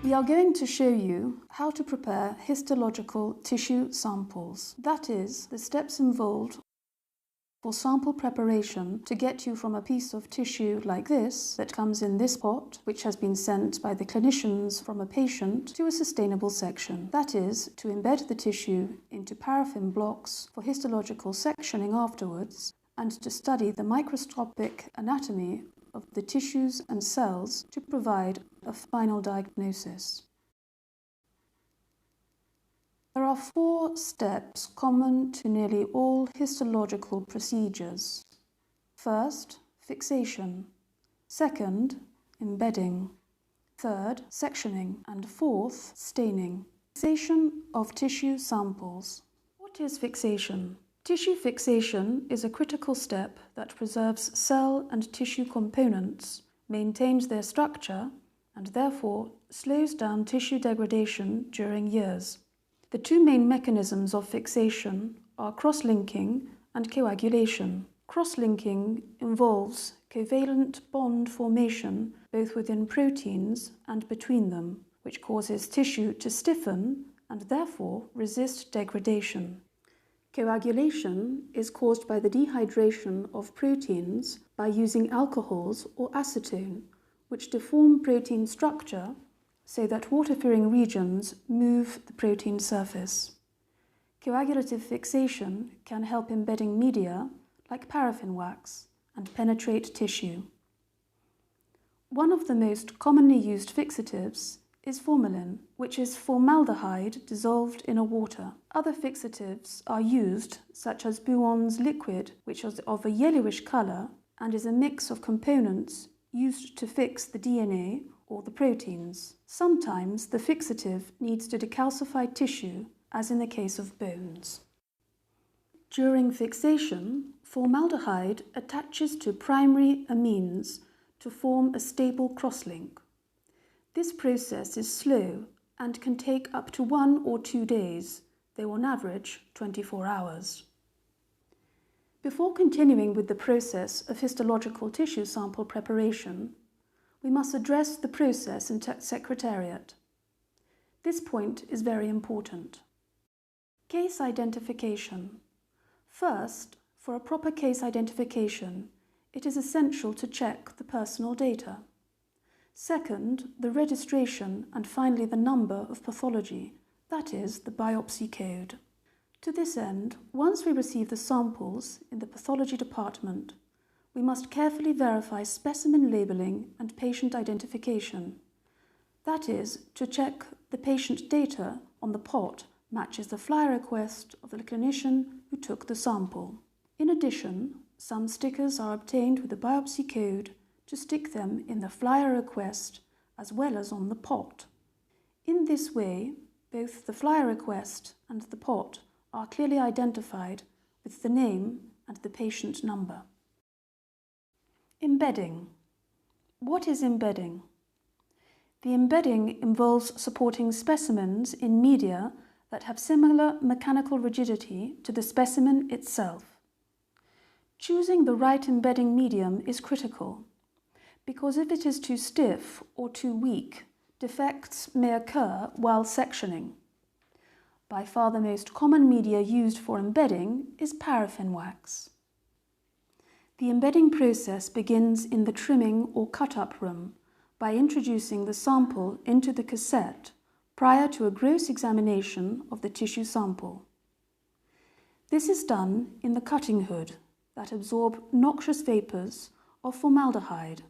We are going to show you how to prepare histological tissue samples. That is, the steps involved for sample preparation to get you from a piece of tissue like this that comes in this pot, which has been sent by the clinicians from a patient, to a sustainable section. That is, to embed the tissue into paraffin blocks for histological sectioning afterwards, and to study the microscopic anatomy of the tissues and cells to provide a final diagnosis. There are 4 steps common to nearly all histological procedures. First, fixation. Second, embedding. Third, sectioning. And fourth, staining. Fixation of tissue samples. What is fixation? Tissue fixation is a critical step that preserves cell and tissue components, maintains their structure, and therefore slows down tissue degradation during years. The 2 main mechanisms of fixation are cross-linking and coagulation. Cross-linking involves covalent bond formation both within proteins and between them, which causes tissue to stiffen and therefore resist degradation. Coagulation is caused by the dehydration of proteins by using alcohols or acetone, which deform protein structure so that water-fearing regions move the protein surface. Coagulative fixation can help embedding media like paraffin wax and penetrate tissue. One of the most commonly used fixatives is formalin, which is formaldehyde dissolved in a water. Other fixatives are used, such as Buon's liquid, which is of a yellowish colour and is a mix of components used to fix the DNA or the proteins. Sometimes the fixative needs to decalcify tissue, as in the case of bones. During fixation, formaldehyde attaches to primary amines to form a stable crosslink. This process is slow and can take up to 1 or 2 days, though on average 24 hours. Before continuing with the process of histological tissue sample preparation, we must address the process in Secretariat. This point is very important. Case identification. First, for a proper case identification, it is essential to check the personal data. Second, the registration, and finally the number of pathology, that is, the biopsy code. To this end, once we receive the samples in the pathology department, we must carefully verify specimen labelling and patient identification. That is, to check the patient data on the pot matches the flyer request of the clinician who took the sample. In addition, some stickers are obtained with the biopsy code to stick them in the flyer request as well as on the pot. In this way, both the flyer request and the pot are clearly identified with the name and the patient number. Embedding. What is embedding? The embedding involves supporting specimens in media that have similar mechanical rigidity to the specimen itself. Choosing the right embedding medium is critical, because if it is too stiff or too weak, defects may occur while sectioning. By far the most common media used for embedding is paraffin wax. The embedding process begins in the trimming or cut-up room by introducing the sample into the cassette prior to a gross examination of the tissue sample. This is done in the cutting hood that absorb noxious vapours of formaldehyde.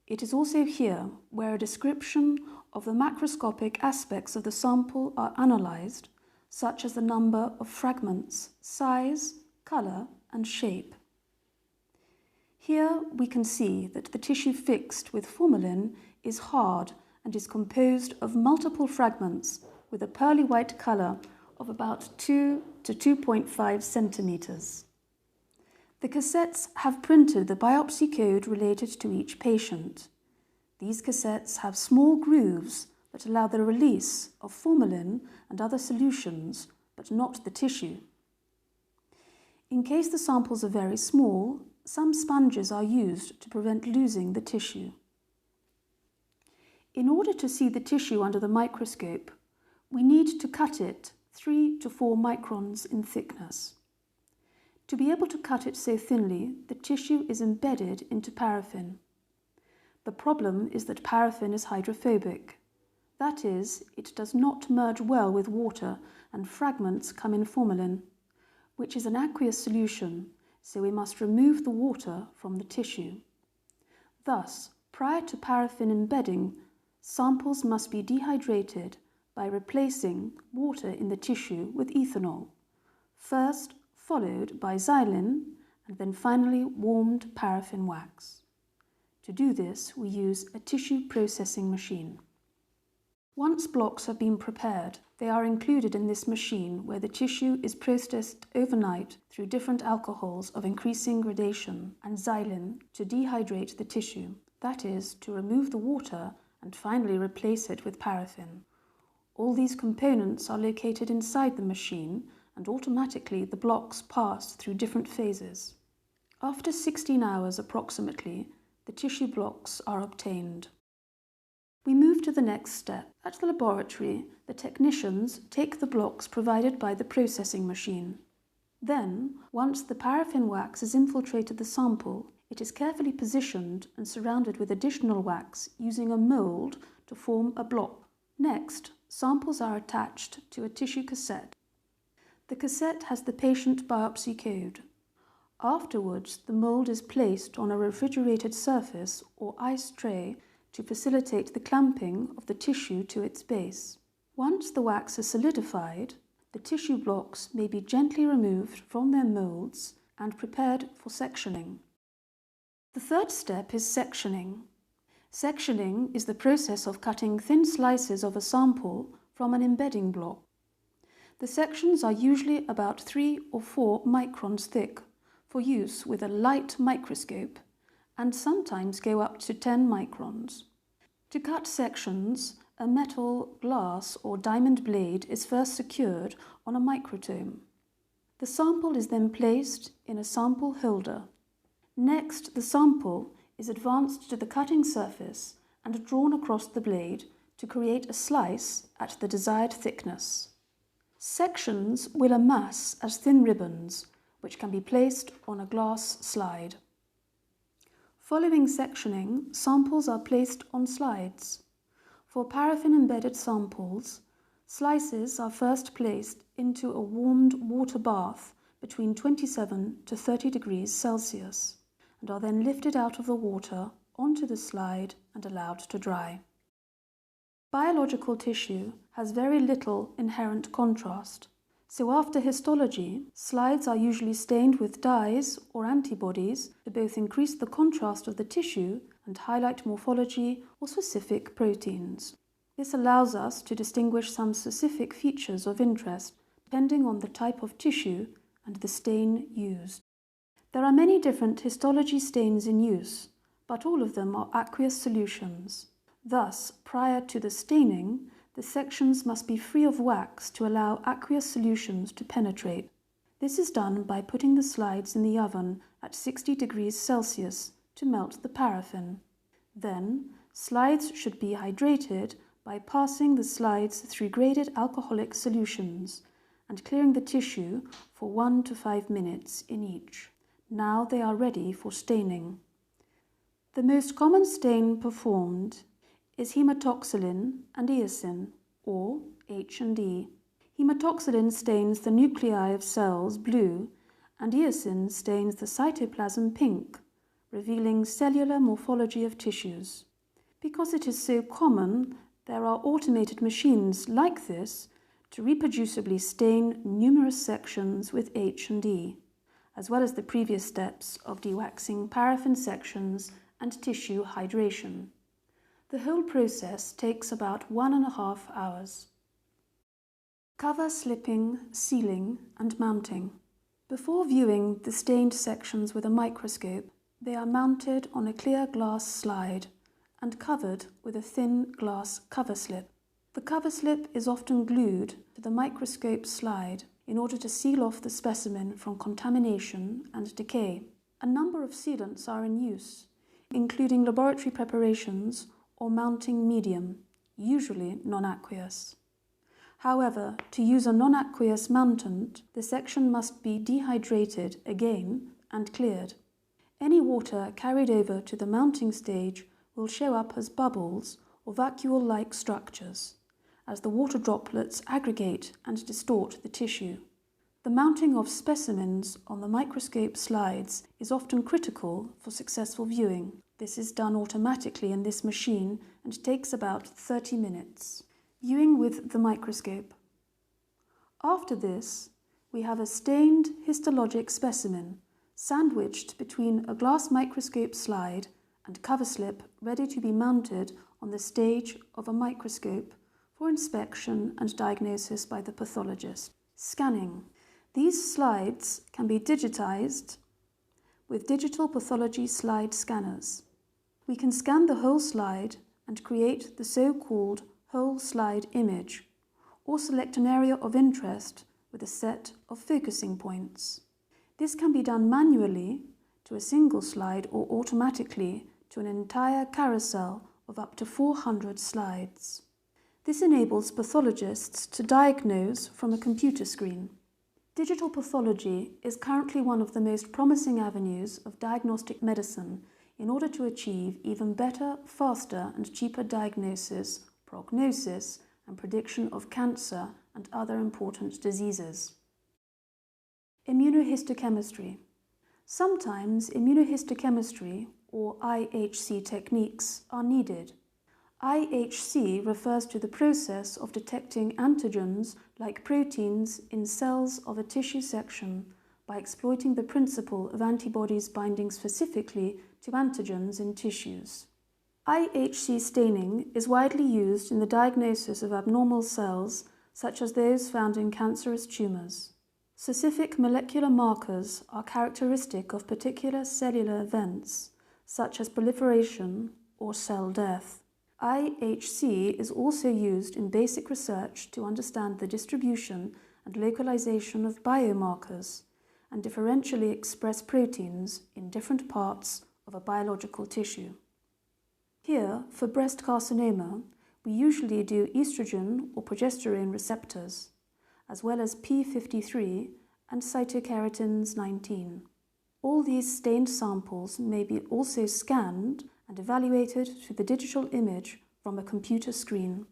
It is also here where a description of the macroscopic aspects of the sample are analysed, such as the number of fragments, size, colour and shape. Here we can see that the tissue fixed with formalin is hard and is composed of multiple fragments with a pearly white colour of about 2 to 2.5 centimetres. The cassettes have printed the biopsy code related to each patient. These cassettes have small grooves that allow the release of formalin and other solutions, but not the tissue. In case the samples are very small, some sponges are used to prevent losing the tissue. In order to see the tissue under the microscope, we need to cut it 3 to 4 microns in thickness. To be able to cut it so thinly, the tissue is embedded into paraffin. The problem is that paraffin is hydrophobic. That is, it does not merge well with water and fragments come in formalin, which is an aqueous solution, so we must remove the water from the tissue. Thus, prior to paraffin embedding, samples must be dehydrated by replacing water in the tissue with ethanol, first followed by xylene and then finally warmed paraffin wax. To do this, we use a tissue processing machine. Once blocks have been prepared, they are included in this machine where the tissue is processed overnight through different alcohols of increasing gradation and xylene to dehydrate the tissue, that is, to remove the water and finally replace it with paraffin. All these components are located inside the machine and automatically the blocks pass through different phases. After 16 hours approximately, the tissue blocks are obtained. We move to the next step. At the laboratory, the technicians take the blocks provided by the processing machine. Then, once the paraffin wax has infiltrated the sample, it is carefully positioned and surrounded with additional wax using a mould to form a block. Next, samples are attached to a tissue cassette. The cassette has the patient biopsy code. Afterwards, the mould is placed on a refrigerated surface or ice tray to facilitate the clamping of the tissue to its base. Once the wax is solidified, the tissue blocks may be gently removed from their moulds and prepared for sectioning. The third step is sectioning. Sectioning is the process of cutting thin slices of a sample from an embedding block. The sections are usually about 3 or 4 microns thick for use with a light microscope and sometimes go up to 10 microns. To cut sections, a metal, glass or diamond blade is first secured on a microtome. The sample is then placed in a sample holder. Next, the sample is advanced to the cutting surface and drawn across the blade to create a slice at the desired thickness. Sections will amass as thin ribbons, which can be placed on a glass slide. Following sectioning, samples are placed on slides. For paraffin-embedded samples, slices are first placed into a warmed water bath between 27 to 30 degrees Celsius and are then lifted out of the water onto the slide and allowed to dry. Biological tissue has very little inherent contrast, so after histology, slides are usually stained with dyes or antibodies to both increase the contrast of the tissue and highlight morphology or specific proteins. This allows us to distinguish some specific features of interest depending on the type of tissue and the stain used. There are many different histology stains in use, but all of them are aqueous solutions. Thus, prior to the staining, the sections must be free of wax to allow aqueous solutions to penetrate. This is done by putting the slides in the oven at 60 degrees Celsius to melt the paraffin. Then, slides should be hydrated by passing the slides through graded alcoholic solutions and clearing the tissue for 1 to 5 minutes in each. Now they are ready for staining. The most common stain performed is hematoxylin and eosin, or H&E. Hematoxylin stains the nuclei of cells blue, and eosin stains the cytoplasm pink, revealing cellular morphology of tissues. Because it is so common, there are automated machines like this to reproducibly stain numerous sections with H&E, as well as the previous steps of dewaxing paraffin sections and tissue hydration. The whole process takes about 1.5 hours. Cover slipping, sealing and mounting. Before viewing the stained sections with a microscope, they are mounted on a clear glass slide and covered with a thin glass cover slip. The cover slip is often glued to the microscope slide in order to seal off the specimen from contamination and decay. A number of sealants are in use, including laboratory preparations or mounting medium, usually non-aqueous. However, to use a non-aqueous mountant, the section must be dehydrated again and cleared. Any water carried over to the mounting stage will show up as bubbles or vacuole-like structures, as the water droplets aggregate and distort the tissue. The mounting of specimens on the microscope slides is often critical for successful viewing. This is done automatically in this machine and takes about 30 minutes. Viewing with the microscope. After this, we have a stained histologic specimen sandwiched between a glass microscope slide and cover slip ready to be mounted on the stage of a microscope for inspection and diagnosis by the pathologist. Scanning. These slides can be digitized with digital pathology slide scanners. We can scan the whole slide and create the so-called whole slide image, or select an area of interest with a set of focusing points. This can be done manually to a single slide or automatically to an entire carousel of up to 400 slides. This enables pathologists to diagnose from a computer screen. Digital pathology is currently one of the most promising avenues of diagnostic medicine in order to achieve even better, faster and cheaper diagnosis, prognosis and prediction of cancer and other important diseases. Immunohistochemistry. Sometimes immunohistochemistry or IHC techniques are needed. IHC refers to the process of detecting antigens like proteins in cells of a tissue section by exploiting the principle of antibodies binding specifically to antigens in tissues. IHC staining is widely used in the diagnosis of abnormal cells such as those found in cancerous tumours. Specific molecular markers are characteristic of particular cellular events such as proliferation or cell death. IHC is also used in basic research to understand the distribution and localization of biomarkers and differentially express proteins in different parts of a biological tissue. Here, for breast carcinoma, we usually do estrogen or progesterone receptors, as well as p53 and cytokeratins 19. All these stained samples may be also scanned and evaluated through the digital image from a computer screen.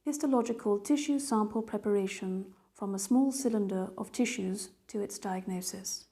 Histological tissue sample preparation from a small cylinder of tissues to its diagnosis.